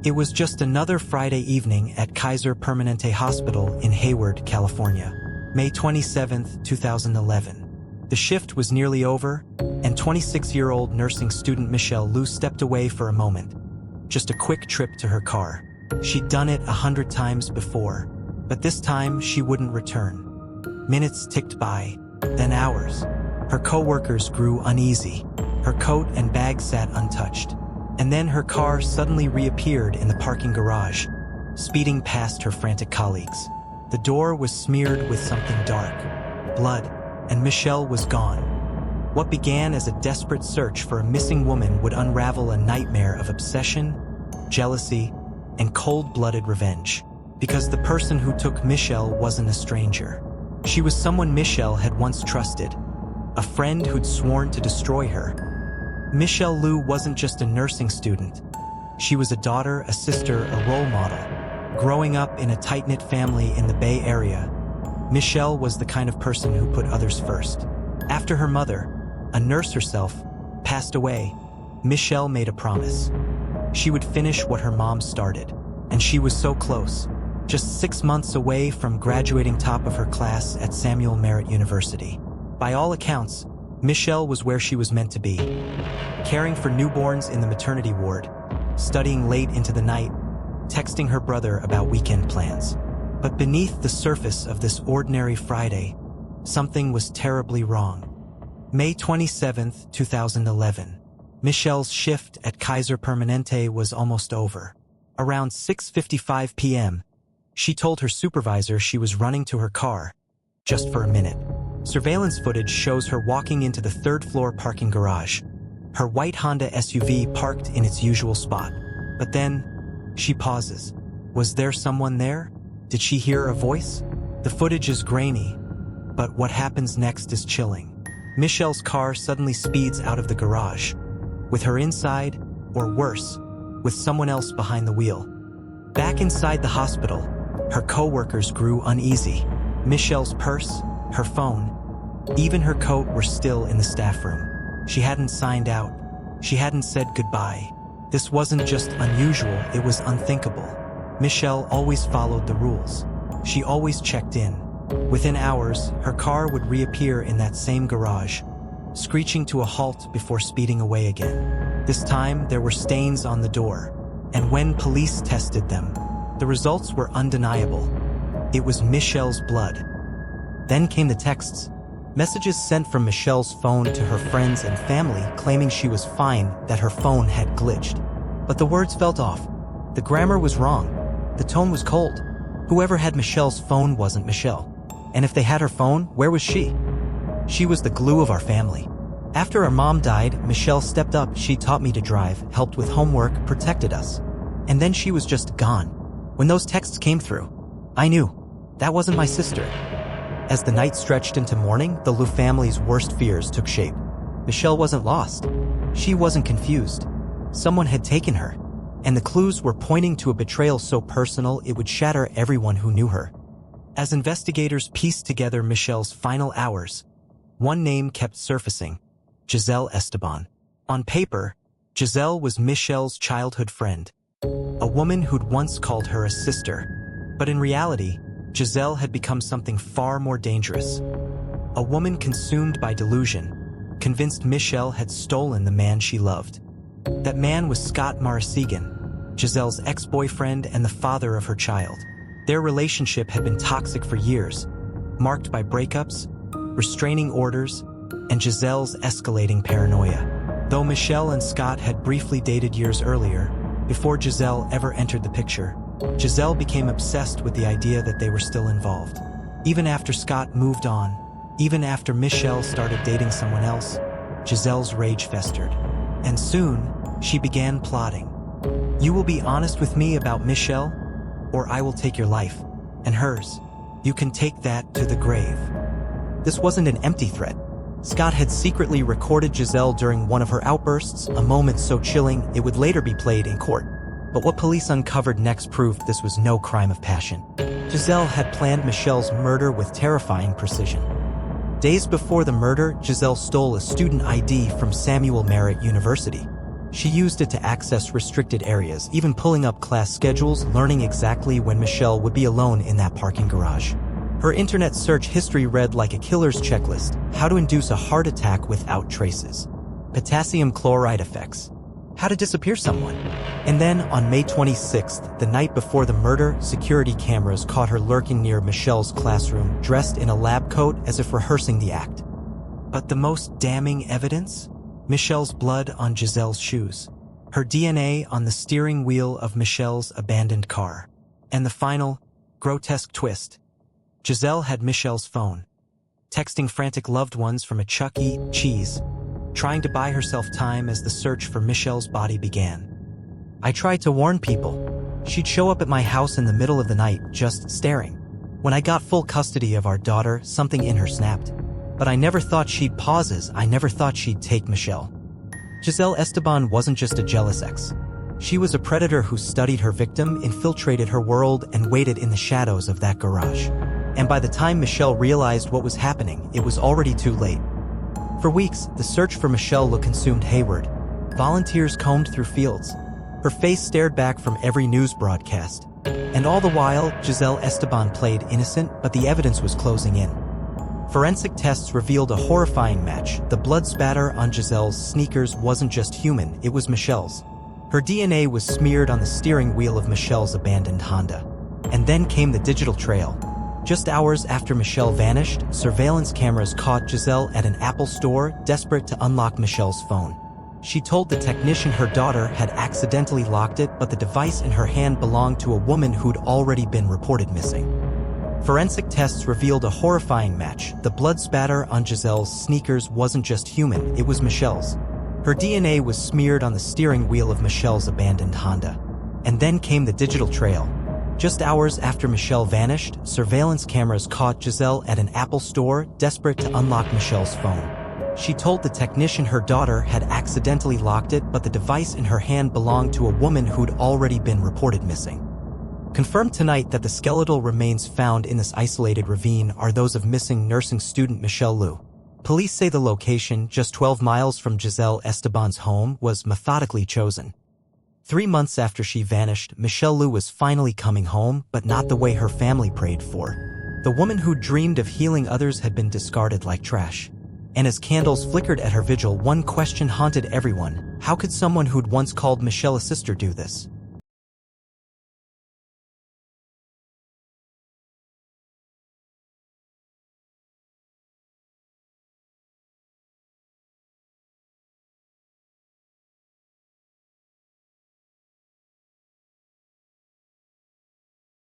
It was just another Friday evening at Kaiser Permanente Hospital in Hayward, California. May 27, 2011. The shift was nearly over, and 26-year-old nursing student Michelle Lu stepped away for a moment. Just a quick trip to her car. She'd done it 100 times before, but this time she wouldn't return. Minutes ticked by, then hours. Her co-workers grew uneasy. Her coat and bag sat untouched. And then her car suddenly reappeared in the parking garage, speeding past her frantic colleagues. The door was smeared with something dark, blood, and Michelle was gone. What began as a desperate search for a missing woman would unravel a nightmare of obsession, jealousy, and cold-blooded revenge. Because the person who took Michelle wasn't a stranger. She was someone Michelle had once trusted, a friend who'd sworn to destroy her. Michelle Lu wasn't just a nursing student. She was a daughter, a sister, a role model. Growing up in a tight-knit family in the Bay Area, Michelle was the kind of person who put others first. After her mother, a nurse herself, passed away, Michelle made a promise. She would finish what her mom started, and she was so close, just 6 months away from graduating top of her class at Samuel Merritt University. By all accounts, Michelle was where she was meant to be, caring for newborns in the maternity ward, studying late into the night, texting her brother about weekend plans. But beneath the surface of this ordinary Friday, something was terribly wrong. May 27, 2011. Michelle's shift at Kaiser Permanente was almost over. Around 6:55 p.m., she told her supervisor she was running to her car, just for a minute. Surveillance footage shows her walking into the third-floor parking garage, her white Honda SUV parked in its usual spot. But then, she pauses. Was there someone there? Did she hear a voice? The footage is grainy, but what happens next is chilling. Michelle's car suddenly speeds out of the garage, with her inside, or worse, with someone else behind the wheel. Back inside the hospital, her co-workers grew uneasy. Michelle's purse, her phone, even her coat were still in the staff room. She hadn't signed out. She hadn't said goodbye. This wasn't just unusual, it was unthinkable. Michelle always followed the rules. She always checked in. Within hours, her car would reappear in that same garage, screeching to a halt before speeding away again. This time, there were stains on the door, and when police tested them, the results were undeniable. It was Michelle's blood. Then came the texts. Messages sent from Michelle's phone to her friends and family claiming she was fine, that her phone had glitched. But the words felt off. The grammar was wrong. The tone was cold. Whoever had Michelle's phone wasn't Michelle. And if they had her phone, where was she? She was the glue of our family. After our mom died, Michelle stepped up. She taught me to drive, helped with homework, protected us. And then she was just gone. When those texts came through, I knew. That wasn't my sister. As the night stretched into morning, the Lu family's worst fears took shape. Michelle wasn't lost. She wasn't confused. Someone had taken her, and the clues were pointing to a betrayal so personal it would shatter everyone who knew her. As investigators pieced together Michelle's final hours, one name kept surfacing: Giselle Esteban. On paper, Giselle was Michelle's childhood friend, a woman who'd once called her a sister. But in reality, Giselle had become something far more dangerous. A woman consumed by delusion, convinced Michelle had stolen the man she loved. That man was Scott Marasigan, Giselle's ex-boyfriend and the father of her child. Their relationship had been toxic for years, marked by breakups, restraining orders, and Giselle's escalating paranoia. Though Michelle and Scott had briefly dated years earlier, before Giselle ever entered the picture, Giselle became obsessed with the idea that they were still involved. Even after Scott moved on, even after Michelle started dating someone else, Giselle's rage festered. And soon, she began plotting. You will be honest with me about Michelle, or I will take your life, and hers. You can take that to the grave. This wasn't an empty threat. Scott had secretly recorded Giselle during one of her outbursts, a moment so chilling it would later be played in court. But what police uncovered next proved this was no crime of passion. Giselle had planned Michelle's murder with terrifying precision. Days before the murder, Giselle stole a student ID from Samuel Merritt University. She used it to access restricted areas, even pulling up class schedules, learning exactly when Michelle would be alone in that parking garage. Her internet search history read like a killer's checklist: how to induce a heart attack without traces, potassium chloride effects, how to disappear someone. And then, on May 26th, the night before the murder, security cameras caught her lurking near Michelle's classroom, dressed in a lab coat as if rehearsing the act. But the most damning evidence? Michelle's blood on Giselle's shoes, her DNA on the steering wheel of Michelle's abandoned car. And the final, grotesque twist: Giselle had Michelle's phone, texting frantic loved ones from a Chuck E. Cheese, trying to buy herself time as the search for Michelle's body began. I tried to warn people. She'd show up at my house in the middle of the night, just staring. When I got full custody of our daughter, something in her snapped. But I never thought she'd pauses. I never thought she'd take Michelle. Giselle Esteban wasn't just a jealous ex. She was a predator who studied her victim, infiltrated her world, and waited in the shadows of that garage. And by the time Michelle realized what was happening, it was already too late. For weeks, the search for Michelle consumed Hayward. Volunteers combed through fields. Her face stared back from every news broadcast. And all the while, Giselle Esteban played innocent, but the evidence was closing in. Forensic tests revealed a horrifying match. The blood spatter on Giselle's sneakers wasn't just human, it was Michelle's. Her DNA was smeared on the steering wheel of Michelle's abandoned Honda. And then came the digital trail. Just hours after Michelle vanished, surveillance cameras caught Giselle at an Apple store, desperate to unlock Michelle's phone. She told the technician her daughter had accidentally locked it, but the device in her hand belonged to a woman who'd already been reported missing. Forensic tests revealed a horrifying match. The blood spatter on Giselle's sneakers wasn't just human, it was Michelle's. Her DNA was smeared on the steering wheel of Michelle's abandoned Honda. And then came the digital trail. Just hours after Michelle vanished, surveillance cameras caught Giselle at an Apple store, desperate to unlock Michelle's phone. She told the technician her daughter had accidentally locked it, but the device in her hand belonged to a woman who'd already been reported missing. Confirmed tonight that the skeletal remains found in this isolated ravine are those of missing nursing student Michelle Liu. Police say the location, just 12 miles from Giselle Esteban's home, was methodically chosen. 3 months after she vanished, Michelle Liu was finally coming home, but not the way her family prayed for. The woman who dreamed of healing others had been discarded like trash. And as candles flickered at her vigil, one question haunted everyone: how could someone who'd once called Michelle a sister do this?